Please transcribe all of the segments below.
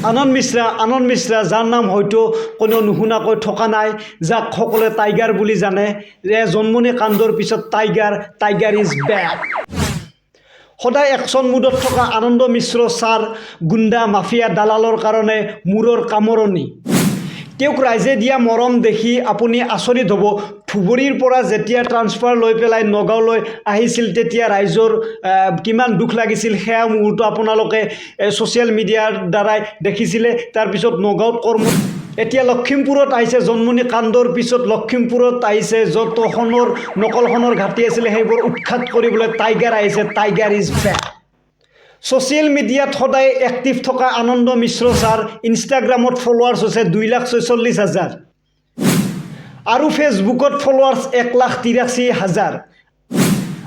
আনন্দ মিশ্ৰা যাৰ নাম হয়তো কোনো নুশুনাকৈ থকা নাই, যাক সকলোৱে টাইগাৰ বুলি জানে, যে জন্মনি কাণ্ডৰ পিছত টাইগাৰ ইজ বেক। সদায় একশ্যন মুডত থকা আনন্দ মিশ্ৰ ছাৰ গুণ্ডা মাফিয়া দালালৰ কাৰণে মূৰৰ কামৰণি। তেওঁক ৰাইজে দিয়া মৰম দেখি আপুনি আচৰিত হ'ব। ধুবুৰীৰ পৰা যেতিয়া ট্ৰান্সফাৰ লৈ পেলাই নগাঁৱলৈ আহিছিল তেতিয়া ৰাইজৰ কিমান দুখ লাগিছিল সেয়া মুহূৰ্ত আপোনালোকে ছ'চিয়েল মিডিয়াৰ দ্বাৰাই দেখিছিলে। তাৰপিছত নগাঁৱত এতিয়া লখিমপুৰত আহিছে। জন্মনি কাণ্ডৰ পিছত লখিমপুৰত আহিছে, য'ত সোণৰ নকল সোণৰ ঘাটি আছিলে সেইবোৰ উৎখাত কৰিবলৈ টাইগাৰ আহিছে। Tiger is back. ছ'চিয়েল মিডিয়াত সদায় এক্টিভ থকা আনন্দ মিশ্ৰ ছাৰ ইনষ্টাগ্ৰামত ফলোৱাৰ্ছ হৈছে 2,46,000 আৰু ফেচবুকত ফলোৱাৰ্ছ 1,83,000।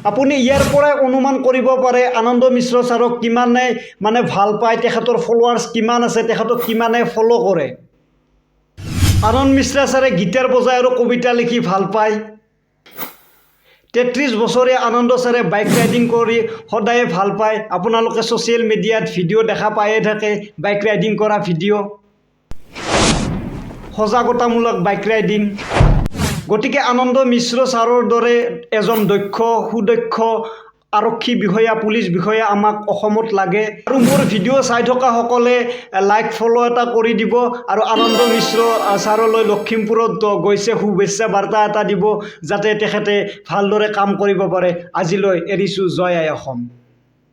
আপুনি ইয়াৰ পৰাই অনুমান কৰিব পাৰে আনন্দ মিশ্ৰ ছাৰক কিমানে ভাল পায়, তেখেতৰ ফলোৱাৰ্ছ কিমান আছে, তেখেতক কিমানে ফ'ল' কৰে। আনন্দ মিশ্ৰ ছাৰে গীটাৰ বজাই আৰু কবিতা লিখি ভাল পায়। 33 বছৰীয়া আনন্দ ছাৰে বাইক ৰাইডিং কৰি সদায়ে ভাল পায়। আপোনালোকে ছ'চিয়েল মিডিয়াত ভিডিঅ' দেখা পায়ে থাকে, বাইক ৰাইডিং কৰা ভিডিঅ', সজাগতামূলক বাইক ৰাইডিং। গতিকে আনন্দ মিশ্ৰ ছাৰৰ দৰে এজন সুদক্ষ আৰক্ষী বিষয়া, পুলিচ বিষয়া আমাক অসমত লাগে। আৰু মোৰ ভিডিঅ' চাই থকাসকলে লাইক ফ'ল' এটা কৰি দিব আৰু আনন্দ মিশ্ৰ ছাৰলৈ লখিমপুৰত গৈছে শুভেচ্ছা বাৰ্তা এটা দিব, যাতে তেখেতে ভালদৰে কাম কৰিব পাৰে। আজিলৈ এৰিছোঁ। জয় আই অসম।